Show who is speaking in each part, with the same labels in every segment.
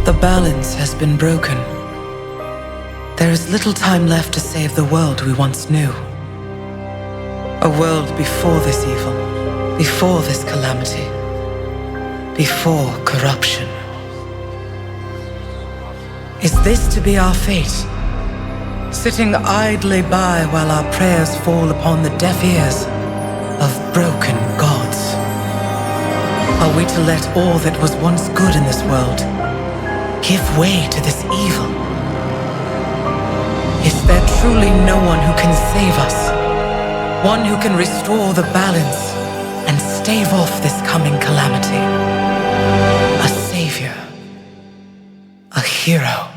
Speaker 1: The balance has been broken. There is little time left to save the world we once knew. A world before this evil, before this calamity, before corruption. Is this to be our fate? Sitting idly by while our prayers fall upon the deaf ears of broken gods? Are we to let all that was once good in this world give way to this evil? Is there truly no one who can save us? One who can restore the balance and stave off this coming calamity? A savior. A hero.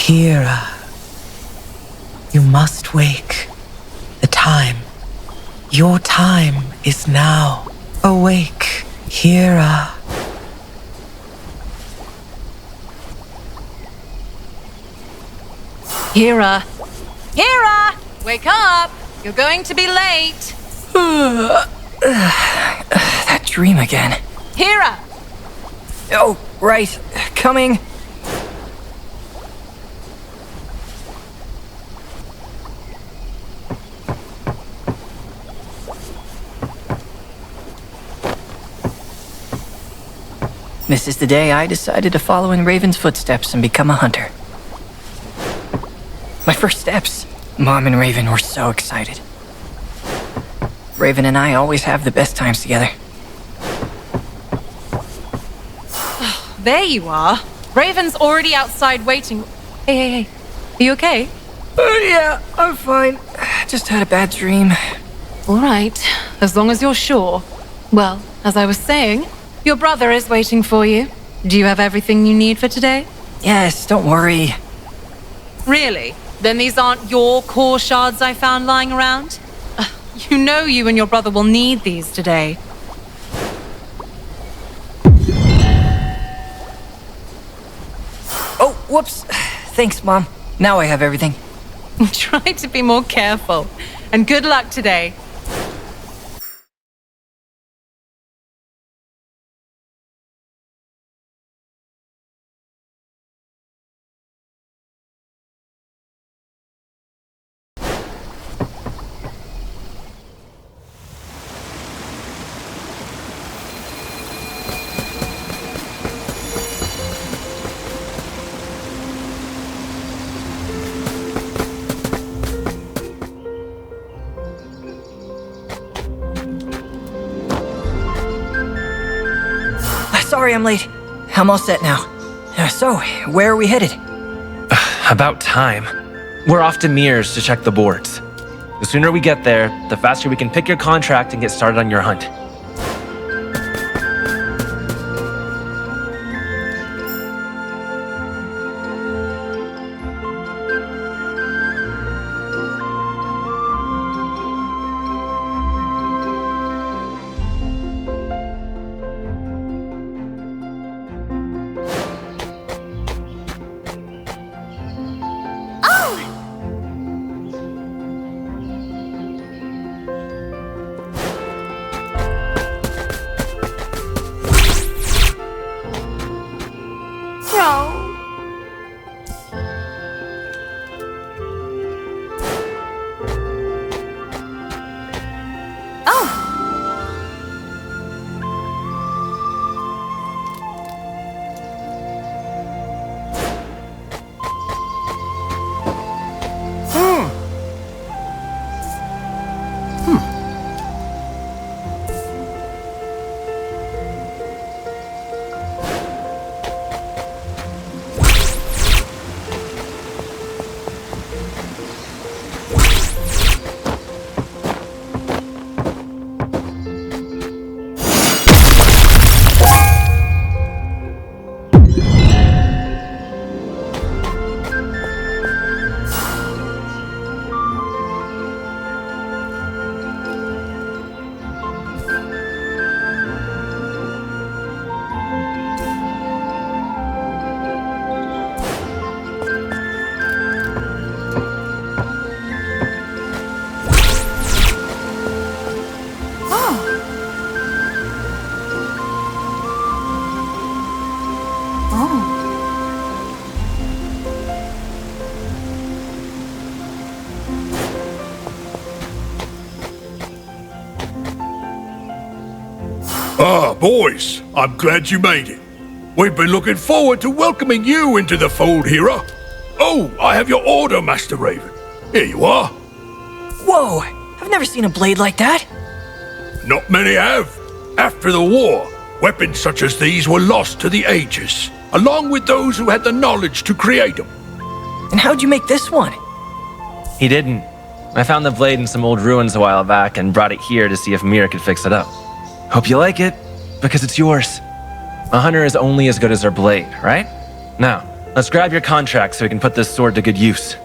Speaker 1: Kira, you must wake. The time, your time is now. Awake, Kira.
Speaker 2: Kira! Kira! Wake up! You're going to be late!
Speaker 3: That dream again.
Speaker 2: Kira!
Speaker 3: Oh, right. Coming. This is the day I decided to follow in Raven's footsteps and become a hunter. My first steps. Mom and Raven were so excited. Raven and I always have the best times together.
Speaker 2: There you are. Raven's already outside waiting. Hey. Are you okay?
Speaker 3: Yeah, I'm fine. Just had a bad dream.
Speaker 2: All right, as long as you're sure. Well, as I was saying, your brother is waiting for you. Do you have everything you need for today?
Speaker 3: Yes, don't worry.
Speaker 2: Really? Then these aren't your core shards I found lying around? You know you and your brother will need these today.
Speaker 3: Oh, whoops. Thanks, Mom. Now I have everything.
Speaker 2: Try to be more careful. And good luck today.
Speaker 3: Sorry I'm late. I'm all set now. So, where are we headed?
Speaker 4: About time. We're off to Mears to check the boards. The sooner we get there, the faster we can pick your contract and get started on your hunt.
Speaker 5: Ah, boys, I'm glad you made it. We've been looking forward to welcoming you into the fold, hero. Oh, I have your order, Master Raven. Here you are.
Speaker 3: Whoa! I've never seen a blade like that.
Speaker 5: Not many have. After the war, weapons such as these were lost to the ages, along with those who had the knowledge to create them.
Speaker 3: And how'd you make this one?
Speaker 4: He didn't. I found the blade in some old ruins a while back and brought it here to see if Mir could fix it up. Hope you like it, because it's yours. A hunter is only as good as their blade, right? Now, let's grab your contract so we can put this sword to good use.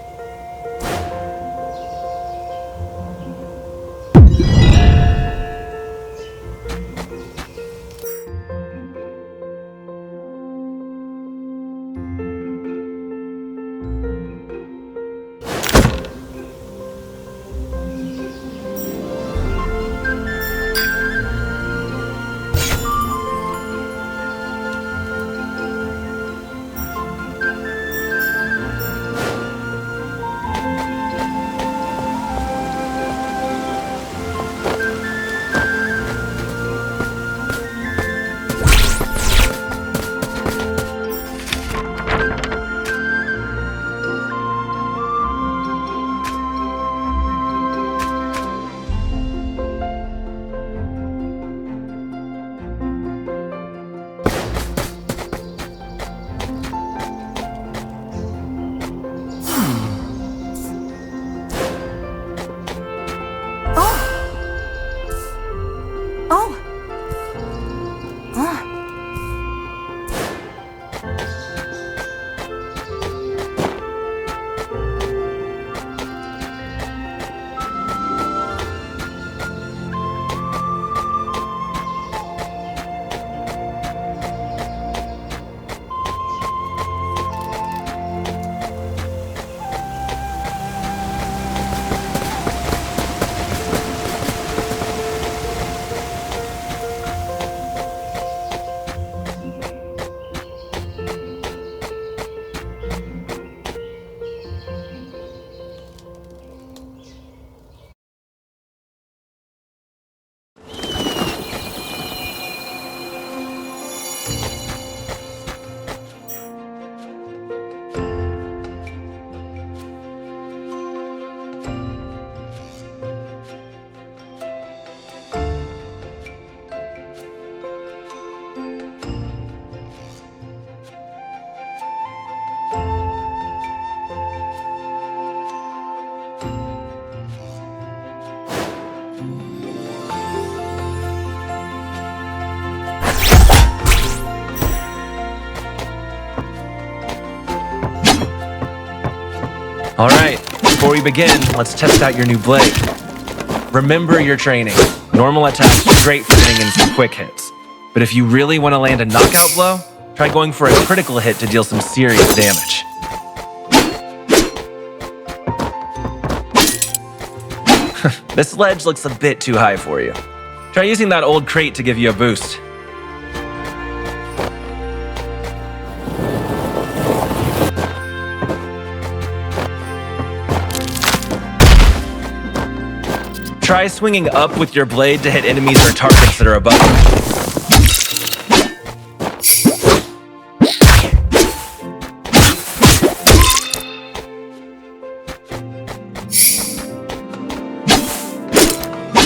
Speaker 4: All right, before we begin, let's test out your new blade. Remember your training. Normal attacks are great for getting in some quick hits. But if you really want to land a knockout blow, try going for a critical hit to deal some serious damage. This ledge looks a bit too high for you. Try using that old crate to give you a boost. Try swinging up with your blade to hit enemies or targets that are above you.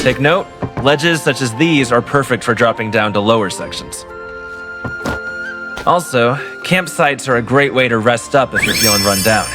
Speaker 4: Take note, ledges such as these are perfect for dropping down to lower sections. Also, campsites are a great way to rest up if you're feeling run down.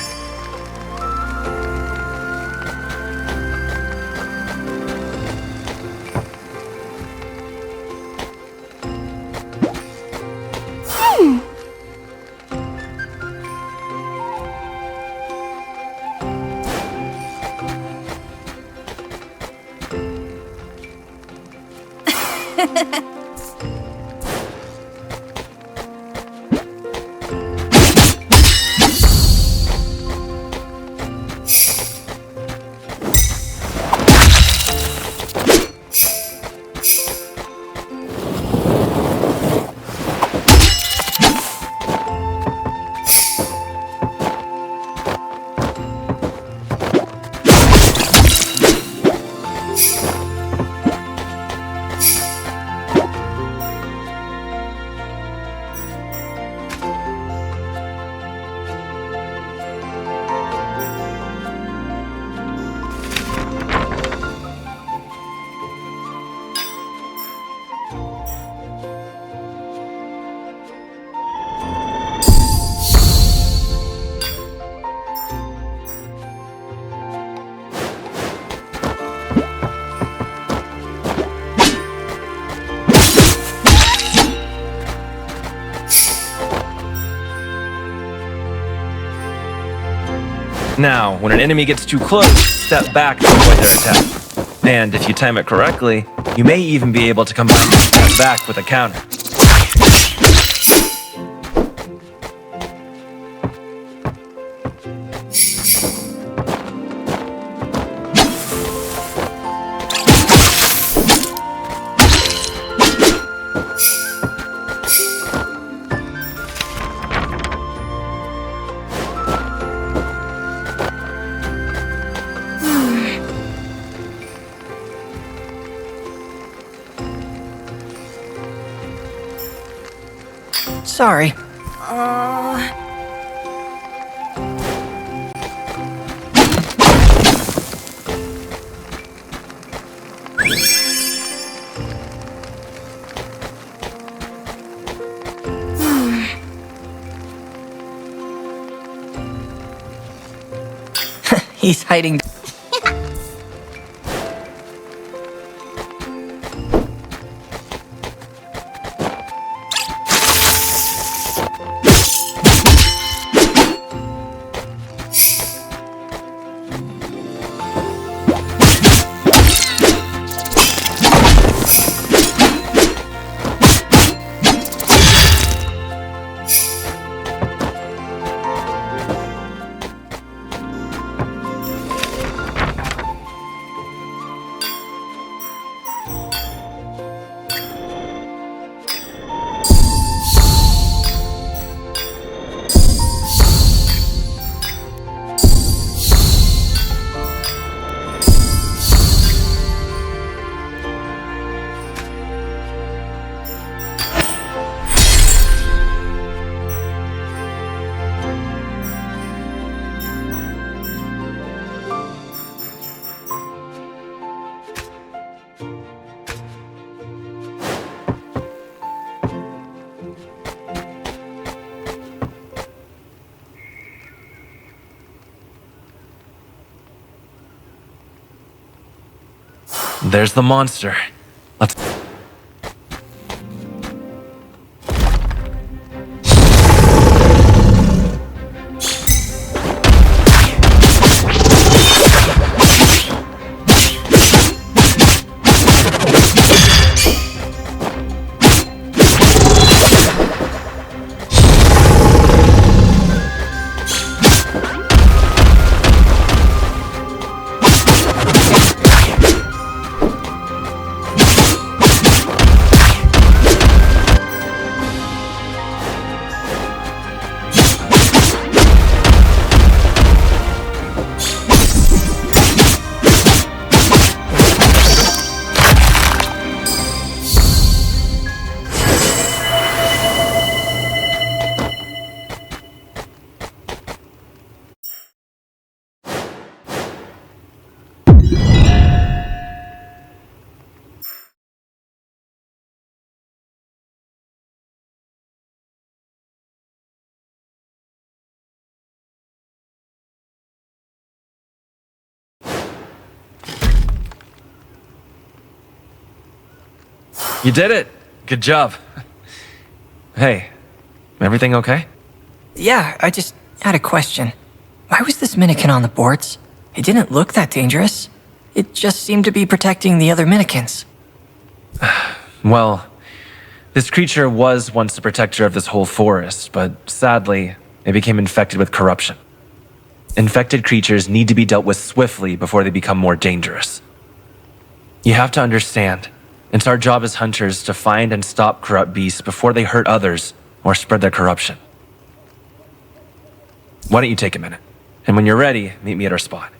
Speaker 4: Now, when an enemy gets too close, step back to avoid their attack. And if you time it correctly, you may even be able to combine your step back with a counter.
Speaker 3: Sorry. He's hiding.
Speaker 4: There's the monster. Let's... You did it! Good job. Hey, everything okay?
Speaker 3: Yeah, I just had a question. Why was this Minikin on the boards? It didn't look that dangerous. It just seemed to be protecting the other Minikins.
Speaker 4: Well, this creature was once the protector of this whole forest, but sadly, it became infected with corruption. Infected creatures need to be dealt with swiftly before they become more dangerous. You have to understand, it's our job as hunters to find and stop corrupt beasts before they hurt others or spread their corruption. Why don't you take a minute? And when you're ready, meet me at our spot.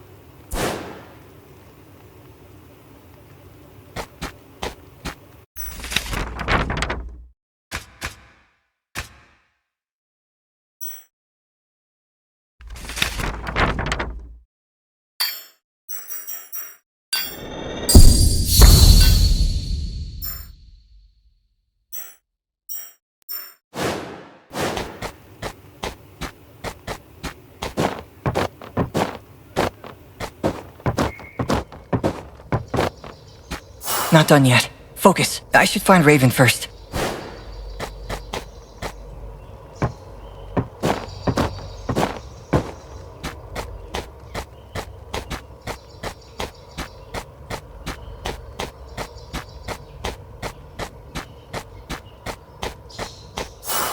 Speaker 3: Not done yet. Focus. I should find Raven first.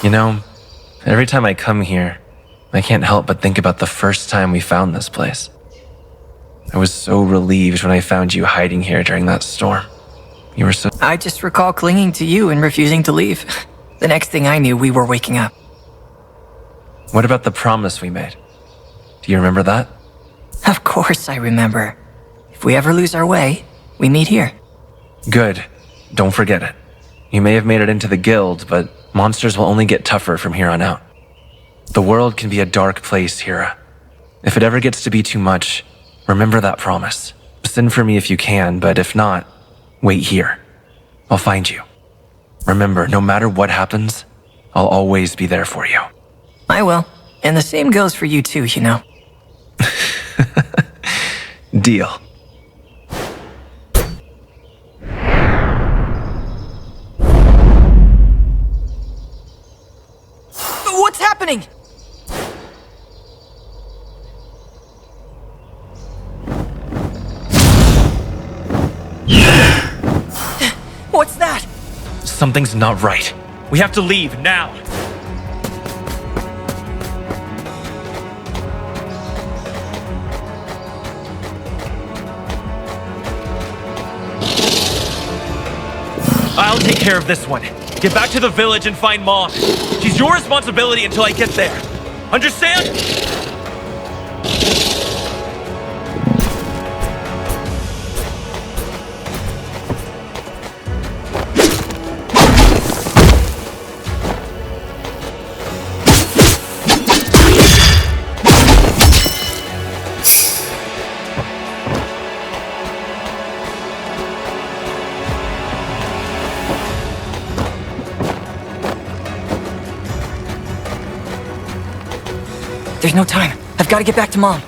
Speaker 4: You know, every time I come here, I can't help but think about the first time we found this place. I was so relieved when I found you hiding here during that storm. You were so...
Speaker 3: I just recall clinging to you and refusing to leave. The next thing I knew, we were waking up.
Speaker 4: What about the promise we made? Do you remember that?
Speaker 3: Of course I remember. If we ever lose our way, we meet here.
Speaker 4: Good. Don't forget it. You may have made it into the guild, but monsters will only get tougher from here on out. The world can be a dark place, Hira. If it ever gets to be too much, remember that promise. Send for me if you can, but if not, wait here. I'll find you. Remember, no matter what happens, I'll always be there for you.
Speaker 3: I will. And the same goes for you too, you know.
Speaker 4: Deal.
Speaker 3: What's happening? What's that?
Speaker 4: Something's not right. We have to leave now. I'll take care of this one. Get back to the village and find Mom. She's your responsibility until I get there. Understand?
Speaker 3: There's no time. I've got to get back to Mom.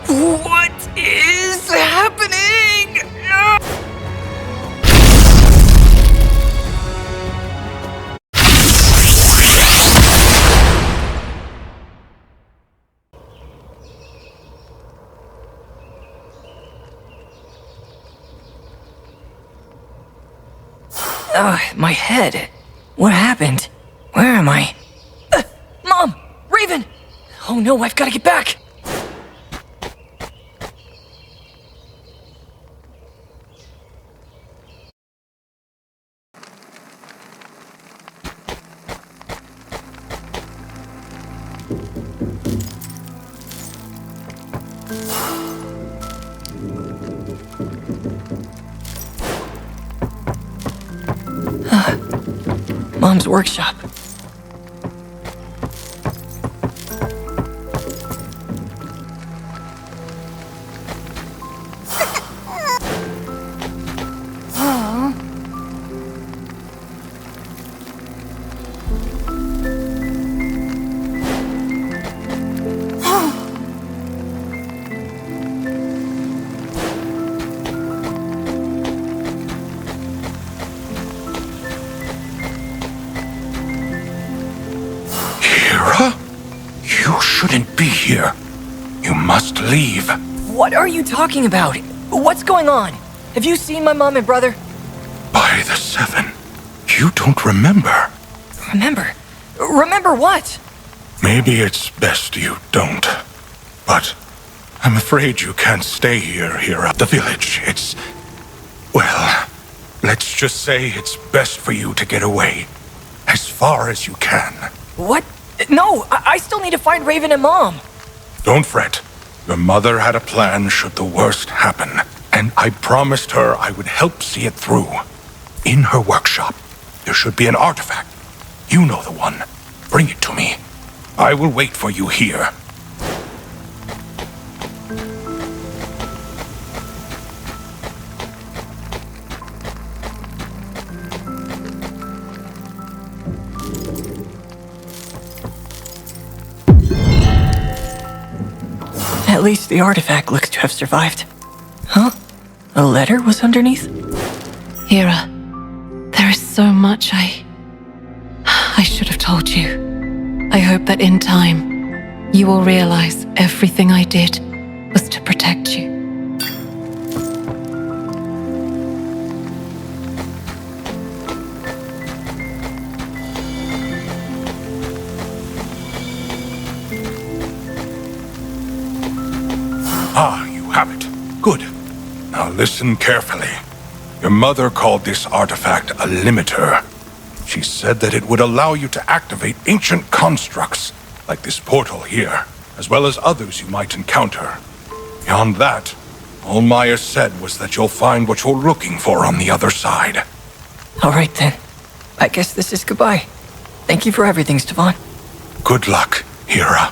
Speaker 3: What is happening? My head. What happened? Where am I? Mom! Raven! Oh no, I've got to get back! Mom's workshop.
Speaker 5: You shouldn't be here. You must leave.
Speaker 3: What are you talking about? What's going on? Have you seen my mom and brother?
Speaker 5: By the seven, you don't remember.
Speaker 3: Remember? Remember what?
Speaker 5: Maybe it's best you don't. But I'm afraid you can't stay here at the village. Well, let's just say it's best for you to get away. As far as you can.
Speaker 3: What? No, I still need to find Raven and Mom.
Speaker 5: Don't fret. Your mother had a plan should the worst happen, and I promised her I would help see it through. In her workshop, there should be an artifact. You know the one. Bring it to me. I will wait for you here.
Speaker 3: At least the artifact looks to have survived. Huh? A letter was underneath?
Speaker 2: Hira, there is so much I should have told you. I hope that in time, you will realize everything I did was to protect you.
Speaker 5: Ah, you have it. Good. Now listen carefully. Your mother called this artifact a limiter. She said that it would allow you to activate ancient constructs, like this portal here, as well as others you might encounter. Beyond that, all Maya said was that you'll find what you're looking for on the other side.
Speaker 3: All right then. I guess this is goodbye. Thank you for everything, Stefan.
Speaker 5: Good luck, Hira.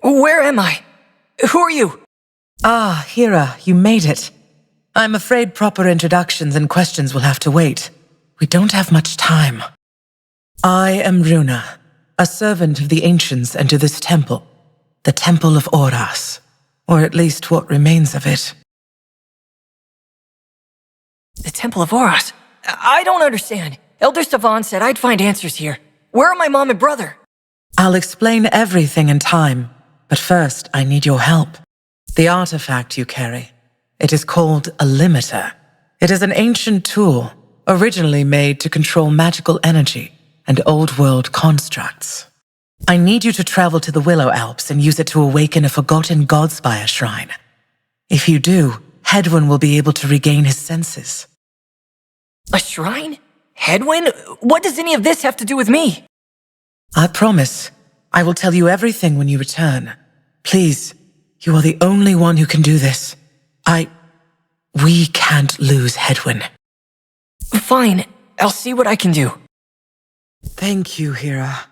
Speaker 3: Where am I? Who are you?
Speaker 1: Ah, Hira, you made it. I'm afraid proper introductions and questions will have to wait. We don't have much time. I am Runa, a servant of the ancients and to this temple, the Temple of Oras, or at least what remains of it.
Speaker 3: The Temple of Oras? I don't understand. Elder Stefan said I'd find answers here. Where are my mom and brother?
Speaker 1: I'll explain everything in time, but first I need your help. The artifact you carry. It is called a limiter. It is an ancient tool, originally made to control magical energy and old-world constructs. I need you to travel to the Willow Alps and use it to awaken a forgotten Godspire shrine. If you do, Hedwyn will be able to regain his senses.
Speaker 3: A shrine? Hedwyn? What does any of this have to do with me?
Speaker 1: I promise. I will tell you everything when you return. Please, you are the only one who can do this. We can't lose Hedwyn.
Speaker 3: Fine. I'll see what I can do.
Speaker 1: Thank you, Hira.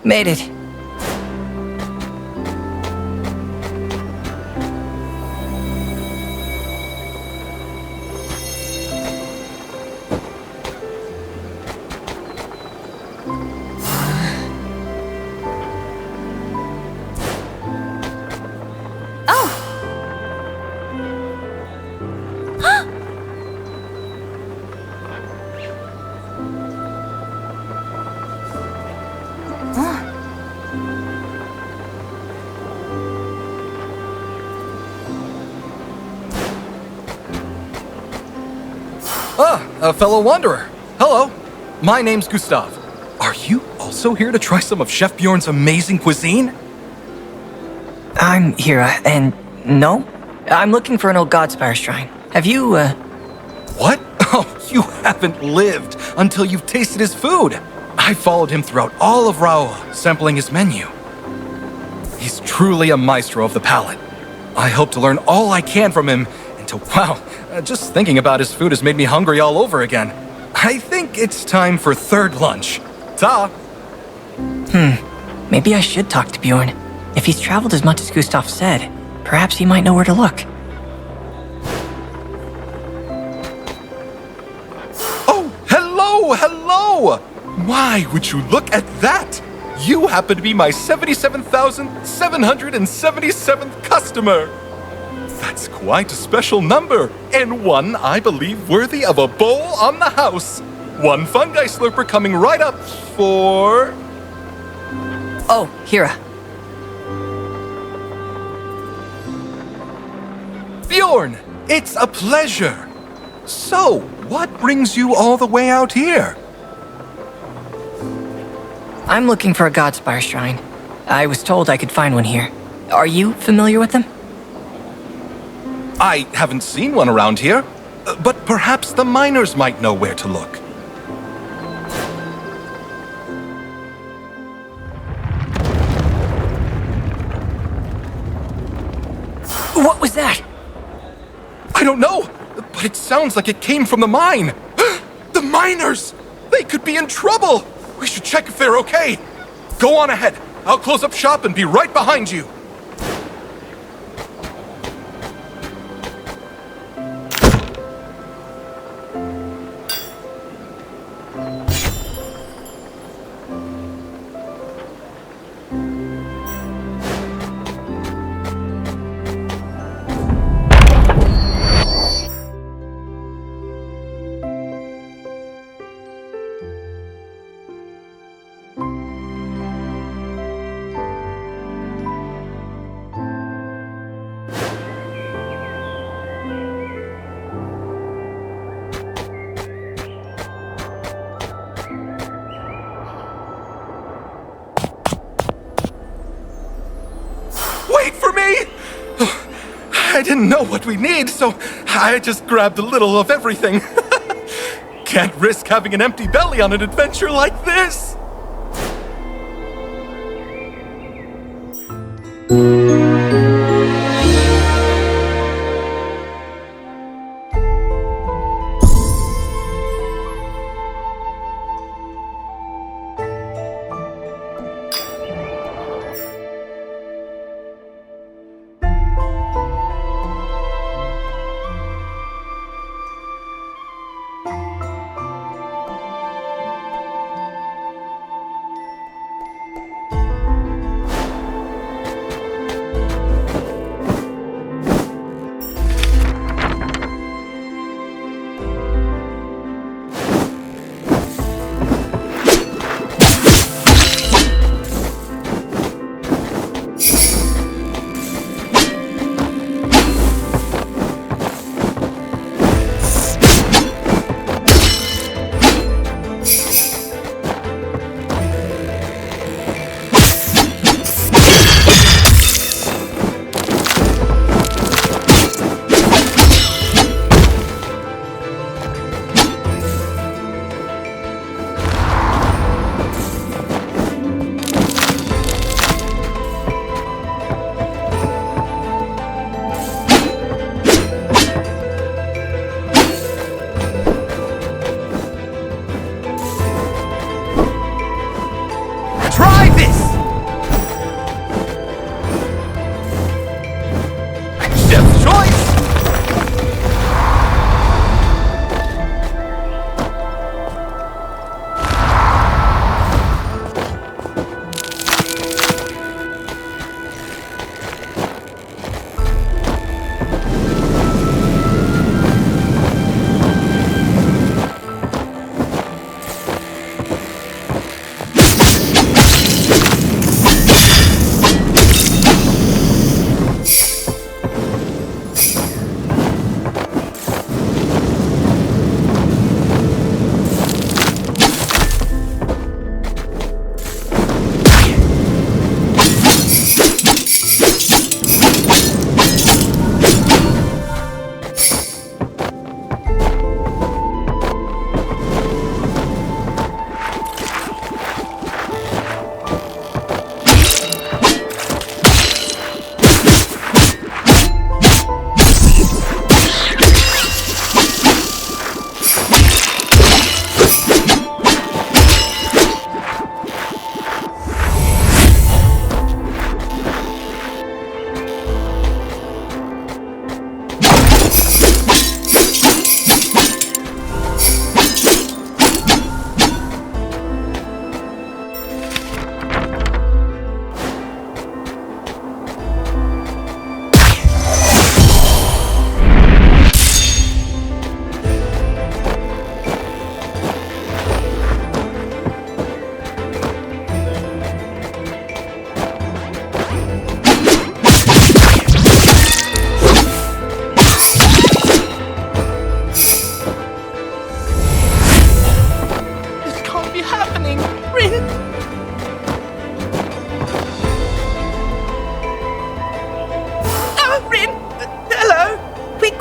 Speaker 3: Made it.
Speaker 6: A fellow wanderer. Hello, my name's Gustav. Are you also here to try some of Chef Bjorn's amazing cuisine?
Speaker 3: I'm Hira, and no, I'm looking for an old Godspire shrine. Have you,
Speaker 6: What? Oh, you haven't lived until you've tasted his food. I followed him throughout all of Raoa, sampling his menu. He's truly a maestro of the palate. I hope to learn all I can from him until, wow, just thinking about his food has made me hungry all over again. I think it's time for third lunch. Ta!
Speaker 3: maybe I should talk to Bjorn. If he's traveled as much as Gustav said, perhaps he might know where to look.
Speaker 6: Oh, hello! Why would you look at that? You happen to be my 77,777th customer. That's quite a special number, and one I believe worthy of a bowl on the house. One fungi slurper coming right up for...
Speaker 3: Oh, Hira.
Speaker 6: Bjorn, it's a pleasure. So, what brings you all the way out here?
Speaker 3: I'm looking for a Godspire shrine. I was told I could find one here. Are you familiar with them?
Speaker 6: I haven't seen one around here, but perhaps the miners might know where to look.
Speaker 3: What was that?
Speaker 6: I don't know, but it sounds like it came from the mine. The miners! They could be in trouble! We should check if they're okay. Go on ahead. I'll close up shop and be right behind you. Wait for me! I didn't know what we need, so I just grabbed a little of everything. Can't risk having an empty belly on an adventure like this!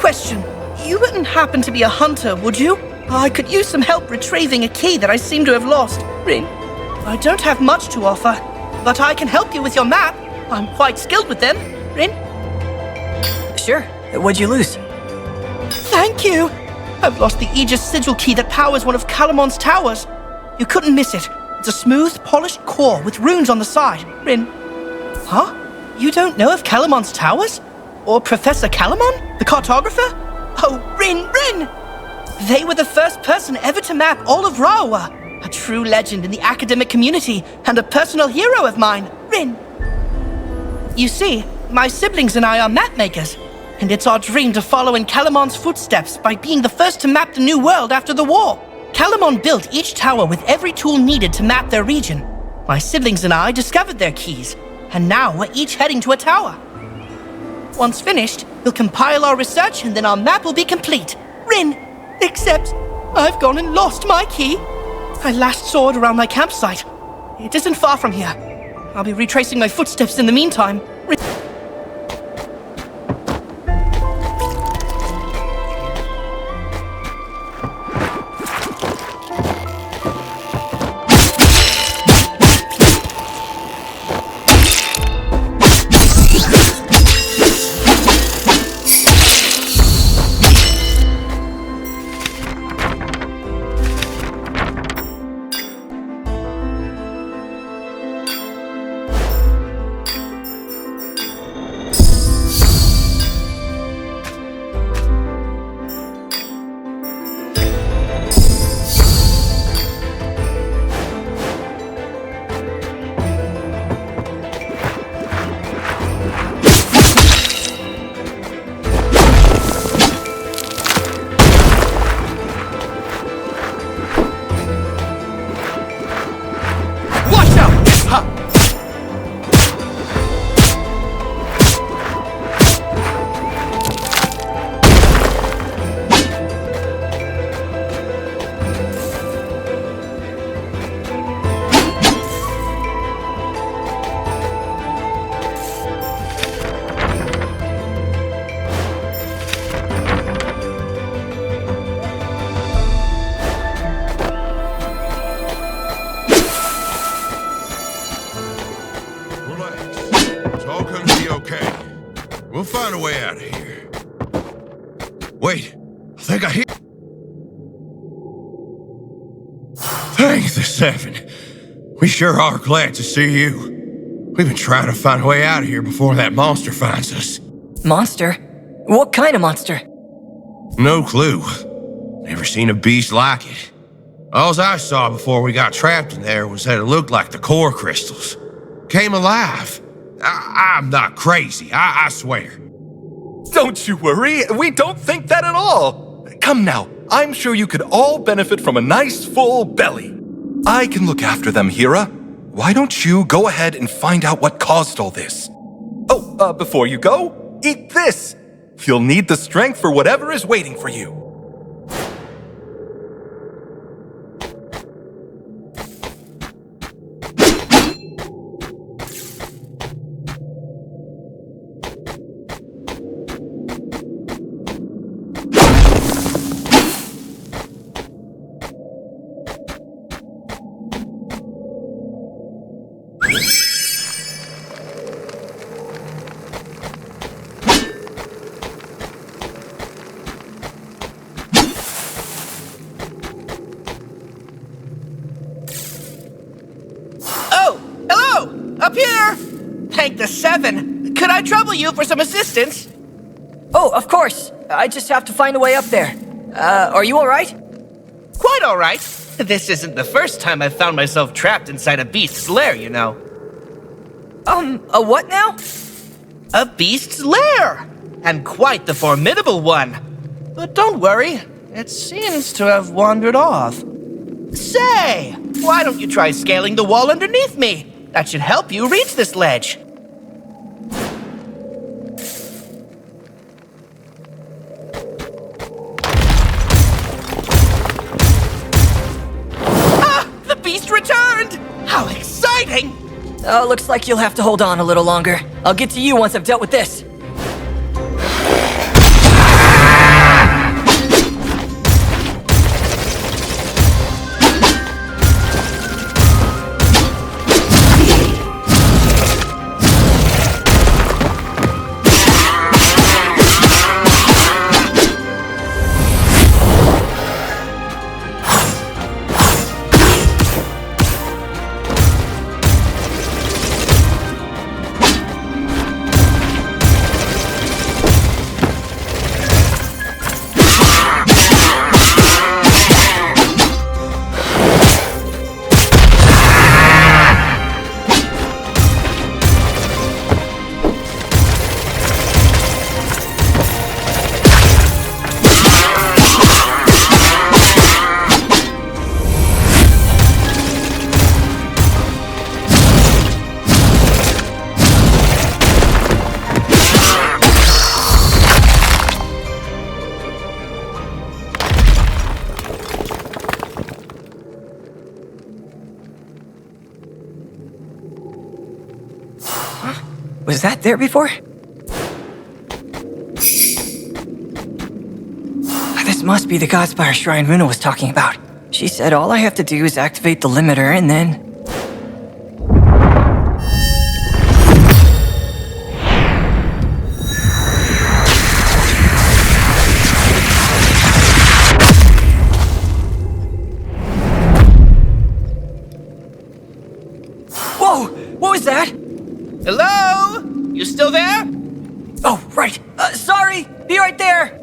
Speaker 7: question. You wouldn't happen to be a hunter, would you? I could use some help retrieving a key that I seem to have lost. Rin, I don't have much to offer, but I can help you with your map. I'm quite skilled with them. Rin?
Speaker 3: Sure. What'd you lose?
Speaker 7: Thank you. I've lost the Aegis sigil key that powers one of Calamon's towers. You couldn't miss it. It's a smooth, polished core with runes on the side. Rin. Huh? You don't know of Calamon's towers? Or Professor Calamon, the cartographer? Oh, Rin! They were the first person ever to map all of Raowa. A true legend in the academic community and a personal hero of mine. Rin. You see, my siblings and I are map makers, and it's our dream to follow in Calamon's footsteps by being the first to map the new world after the war. Calamon built each tower with every tool needed to map their region. My siblings and I discovered their keys, and now we're each heading to a tower. Once finished, we'll compile our research and then our map will be complete. Rin, except I've gone and lost my key. I last saw it around my campsite. It isn't far from here. I'll be retracing my footsteps in the meantime. Rin.
Speaker 8: We'll find a way out of here. Wait, I think I hear... Thanks, the Seven. We sure are glad to see you. We've been trying to find a way out of here before that monster finds us.
Speaker 3: Monster? What kind of monster?
Speaker 8: No clue. Never seen a beast like it. All I saw before we got trapped in there was that it looked like the core crystals. Came alive. I'm not crazy, I swear.
Speaker 6: Don't you worry, we don't think that at all. Come now, I'm sure you could all benefit from a nice full belly. I can look after them, Hira. Why don't you go ahead and find out what caused all this? Oh, before you go, eat this. You'll need the strength for whatever is waiting for you. Hank the Seven, could I trouble you for some assistance?
Speaker 3: Oh, of course. I just have to find a way up there. Are you all right?
Speaker 7: Quite all right. This isn't the first time I've found myself trapped inside a beast's lair, you know.
Speaker 3: A what now?
Speaker 7: A beast's lair! And quite the formidable one. But don't worry, it seems to have wandered off. Say, why don't you try scaling the wall underneath me? That should help you reach this ledge. Ah! The beast returned! How exciting!
Speaker 3: Oh, looks like you'll have to hold on a little longer. I'll get to you once I've dealt with this. Was that there before? This must be the Godspire shrine Runa was talking about. She said all I have to do is activate the limiter and then... Whoa! What was that?
Speaker 7: Hello? You still there?
Speaker 3: Oh, right. Sorry! Be right there!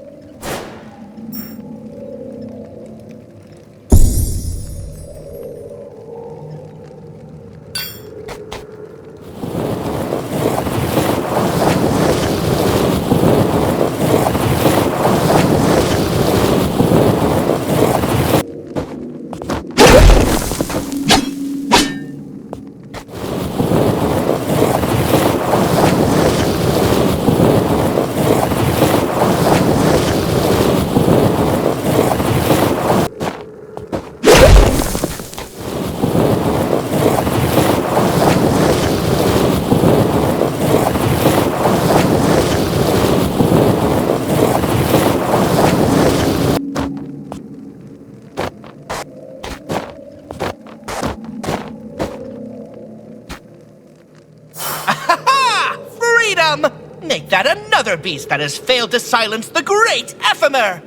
Speaker 7: Make that another beast that has failed to silence the great Ephemer!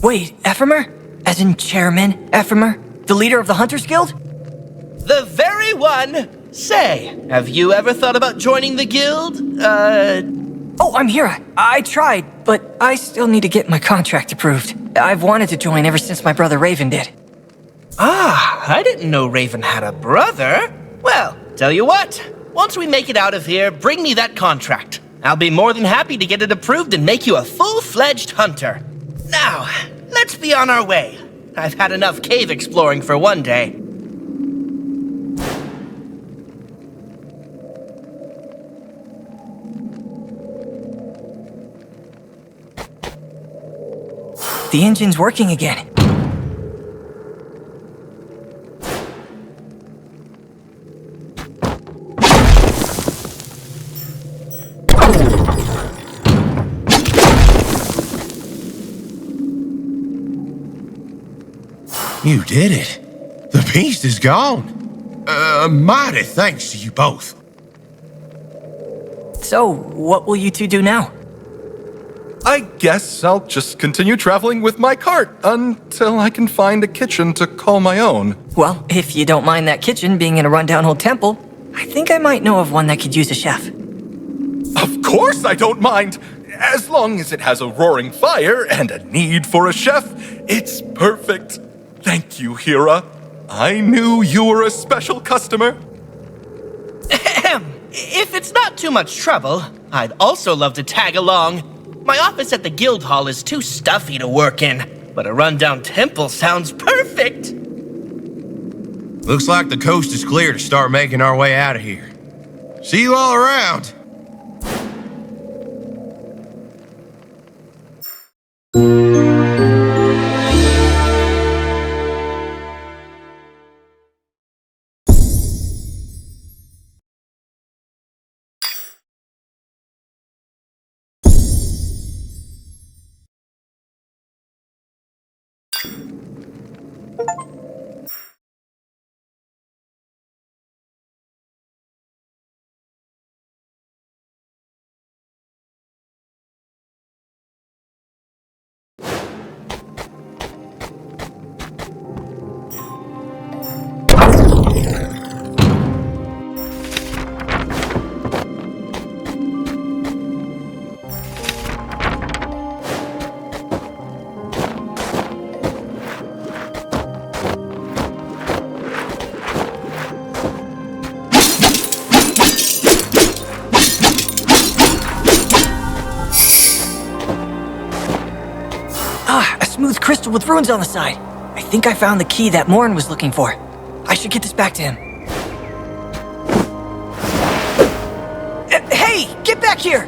Speaker 3: Wait, Ephemer? As in Chairman Ephemer? The leader of the Hunters Guild?
Speaker 7: The very one! Say, have you ever thought about joining the guild?
Speaker 3: Oh, I'm here. I tried, but I still need to get my contract approved. I've wanted to join ever since my brother Raven did.
Speaker 7: Ah, I didn't know Raven had a brother. Well, tell you what. Once we make it out of here, bring me that contract. I'll be more than happy to get it approved and make you a full-fledged hunter. Now, let's be on our way. I've had enough cave exploring for one day.
Speaker 3: The engine's working again.
Speaker 8: You did it. The beast is gone. Mighty thanks to you both.
Speaker 3: So, what will you two do now?
Speaker 6: I guess I'll just continue traveling with my cart until I can find a kitchen to call my own.
Speaker 3: Well, if you don't mind that kitchen being in a rundown old temple, I think I might know of one that could use a chef.
Speaker 6: Of course I don't mind! As long as it has a roaring fire and a need for a chef, it's perfect. Thank you, Hera. I knew you were a special customer.
Speaker 7: Ahem. If it's not too much trouble, I'd also love to tag along. My office at the guild hall is too stuffy to work in, but a rundown temple sounds perfect.
Speaker 8: Looks like the coast is clear to start making our way out of here. See you all around.
Speaker 3: Smooth crystal with runes on the side. I think I found the key that Morin was looking for. I should get this back to him. Hey! Get back here!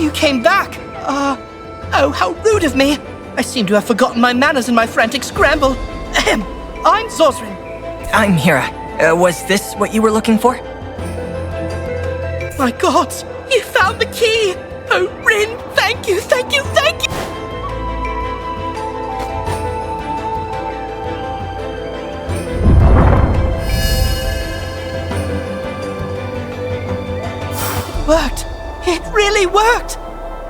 Speaker 7: You came back! Oh, how rude of me! I seem to have forgotten my manners in my frantic scramble. Ahem. I'm Zosrin.
Speaker 3: I'm Hira. Was this what you were looking for?
Speaker 7: My gods! You found the key! Oh, Rin, thank you, thank you, thank you! It worked! It really worked!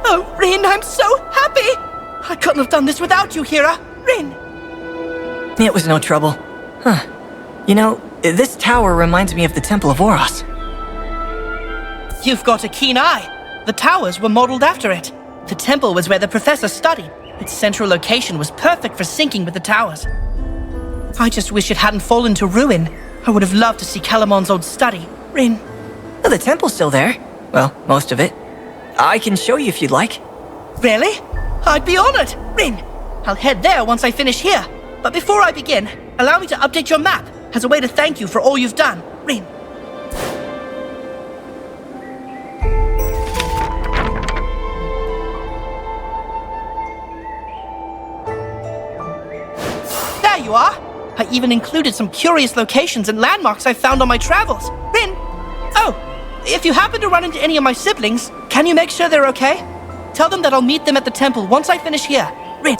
Speaker 7: Oh, Rin, I'm so happy! I couldn't have done this without you, Hira. Rin!
Speaker 3: It was no trouble. Huh. You know, this tower reminds me of the Temple of Oros.
Speaker 7: You've got a keen eye. The towers were modeled after it. The temple was where the professor studied. Its central location was perfect for syncing with the towers. I just wish it hadn't fallen to ruin. I would have loved to see Calamon's old study. Rin.
Speaker 3: Oh, the temple's still there. Well, most of it. I can show you if you'd like.
Speaker 7: Really? I'd be honored. Rin. I'll head there once I finish here. But before I begin, allow me to update your map as a way to thank you for all you've done. Rin. There you are. I even included some curious locations and landmarks I found on my travels. Rin. Oh, if you happen to run into any of my siblings, can you make sure they're okay? Tell them that I'll meet them at the temple once I finish here. Rin.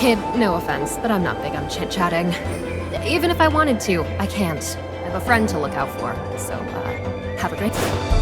Speaker 9: Kid, no offense, but I'm not big on chit-chatting. Even if I wanted to, I can't. I have a friend to look out for, so, have a great day.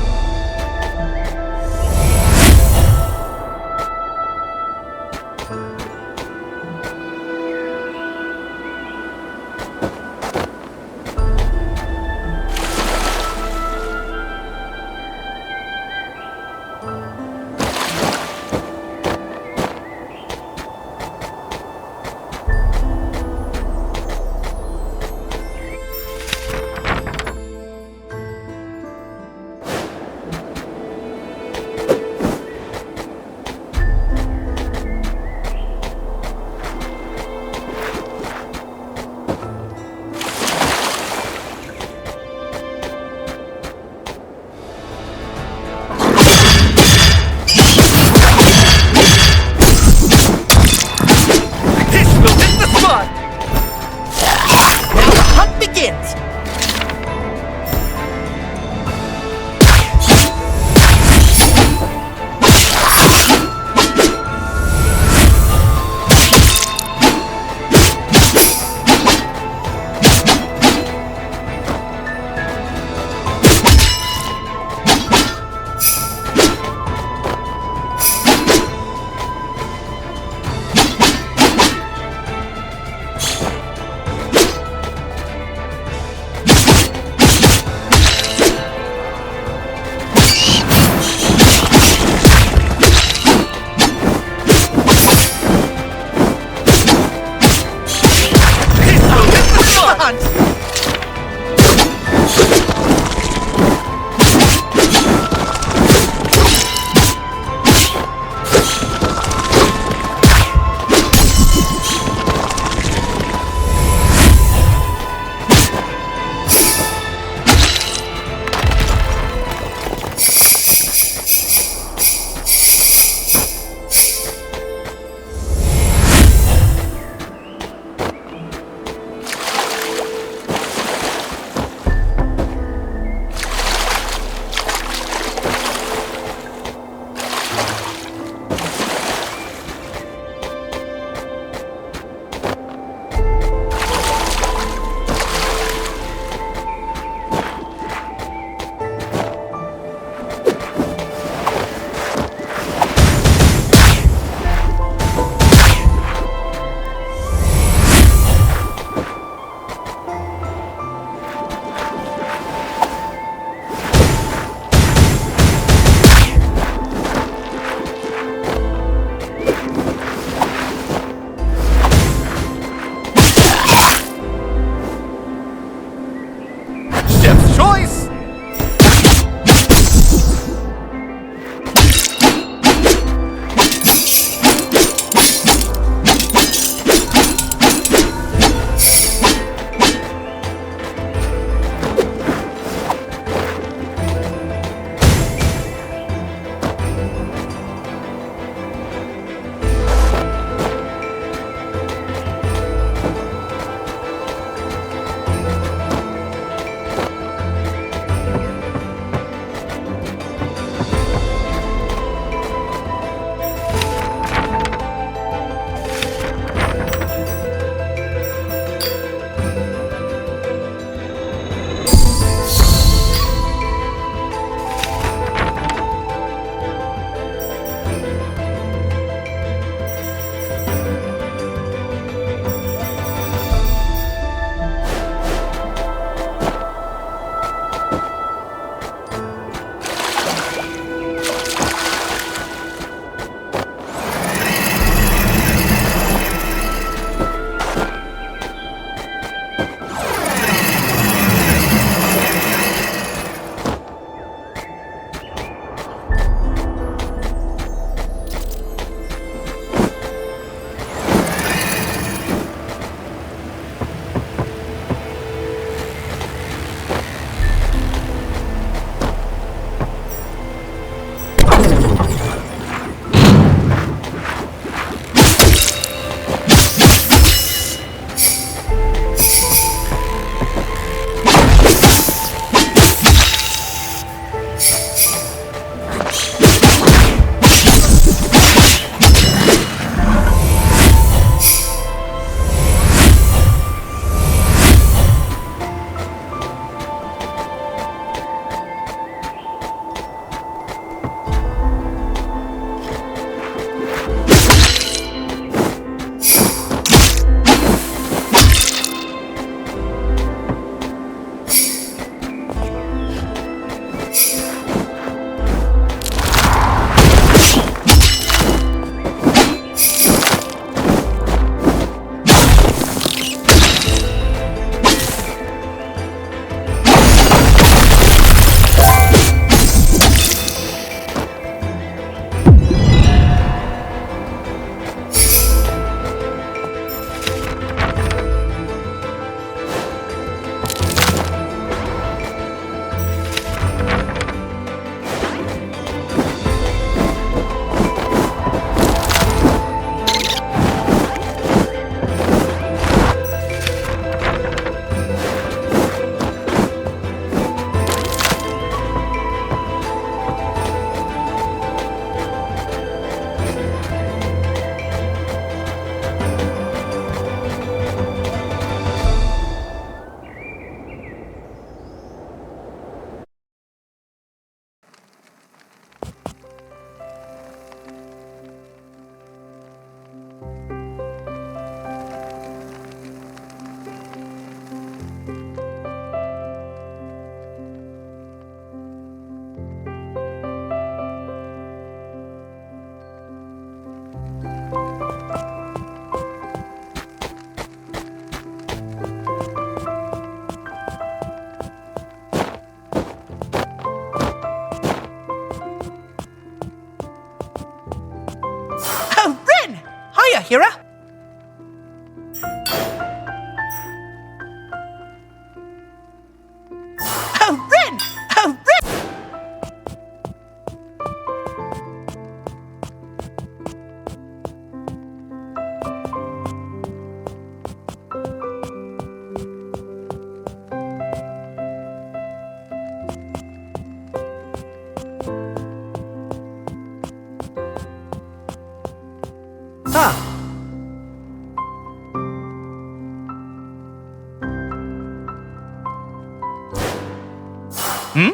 Speaker 7: Hera!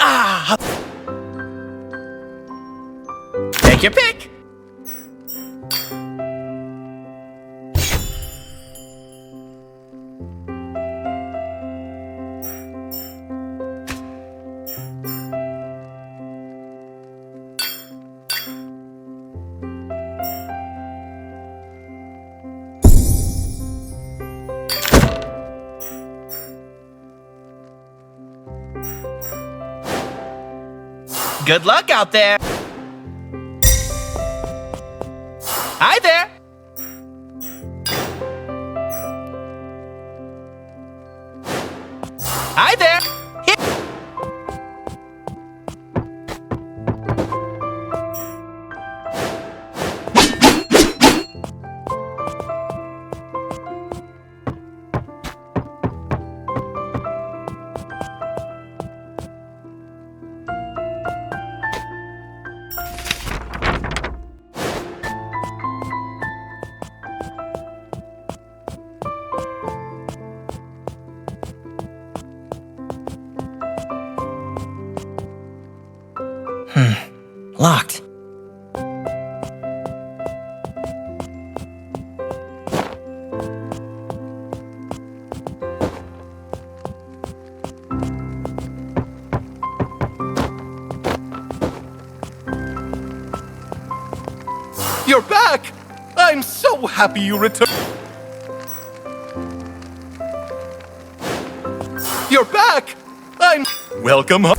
Speaker 7: Ah! Take your pick! Good luck out there! Hi there! Hi there!
Speaker 3: Locked.
Speaker 6: You're back! I'm so happy you returned. You're back! I'm... Welcome home.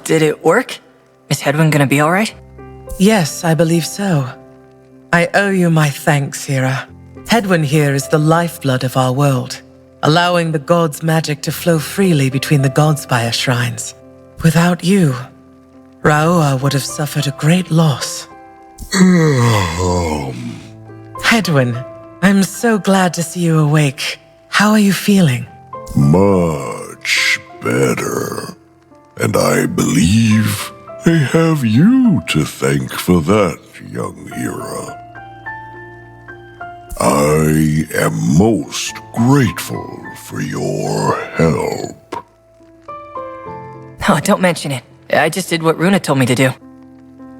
Speaker 3: Did it work? Is Hedwyn gonna be alright?
Speaker 1: Yes, I believe so. I owe you my thanks, Hera. Hedwyn here is the lifeblood of our world, allowing the gods' magic to flow freely between the Godspire shrines. Without you, Raoa would have suffered a great loss. Hedwyn, I'm so glad to see you awake. How are you feeling?
Speaker 5: Much better. And I believe I have you to thank for that, young Hera. I am most grateful for your help.
Speaker 3: Oh, don't mention it. I just did what Runa told me to do.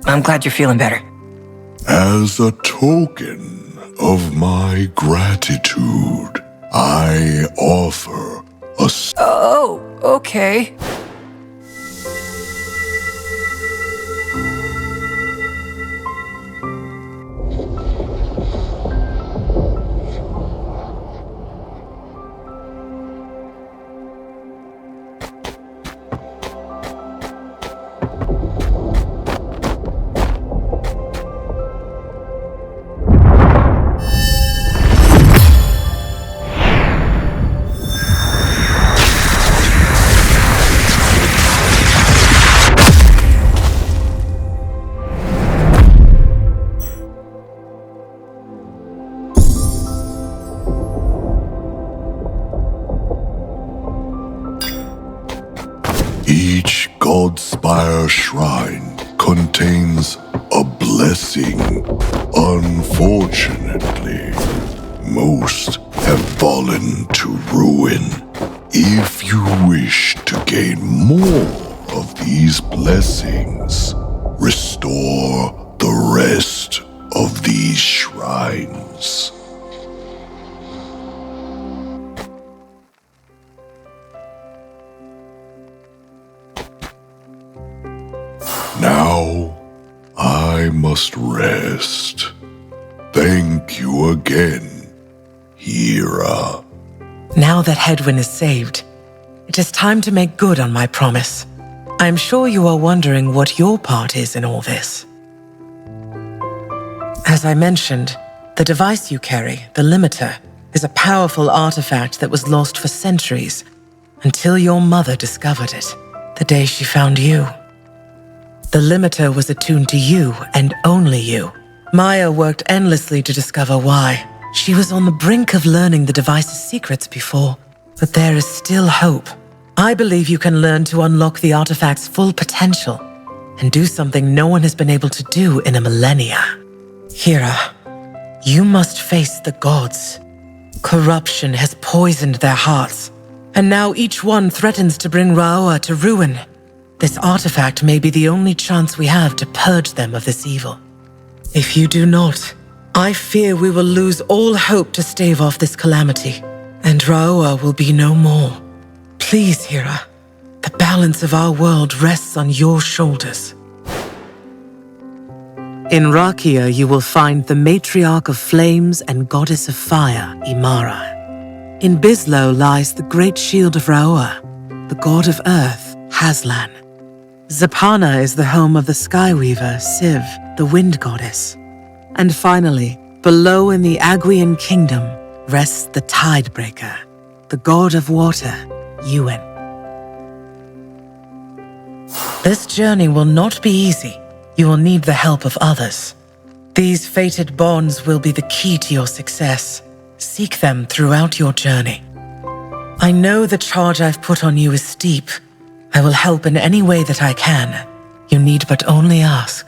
Speaker 3: I'm glad you're feeling better.
Speaker 5: As a token of my gratitude, I offer a...
Speaker 3: Oh, okay.
Speaker 5: Each Godspire shrine contains a blessing. Unfortunately, most have fallen to ruin. If you wish to gain more of these blessings, restore the rest of these shrines. Now, I must rest. Thank you again, Hera.
Speaker 1: Now that Hedwyn is saved, it is time to make good on my promise. I'm sure you are wondering what your part is in all this. As I mentioned, the device you carry, the limiter, is a powerful artifact that was lost for centuries until your mother discovered it, the day she found you. The limiter was attuned to you and only you. Maya worked endlessly to discover why. She was on the brink of learning the device's secrets before, but there is still hope. I believe you can learn to unlock the artifact's full potential and do something no one has been able to do in a millennia. Hira, you must face the gods. Corruption has poisoned their hearts, and now each one threatens to bring Rau'a to ruin. This artifact may be the only chance we have to purge them of this evil. If you do not, I fear we will lose all hope to stave off this calamity, and Rau'a will be no more. Please, Hira, the balance of our world rests on your shoulders. In Rakia, you will find the matriarch of flames and goddess of fire, Imara. In Bislo lies the great shield of Rau'a, the god of earth, Haslan. Zapana is the home of the Skyweaver, Siv, the wind goddess. And finally, below in the Aguian kingdom rests the Tidebreaker, the god of water, Yuan. This journey will not be easy. You will need the help of others. These fated bonds will be the key to your success. Seek them throughout your journey. I know the charge I've put on you is steep. I will help in any way that I can. You need but only ask.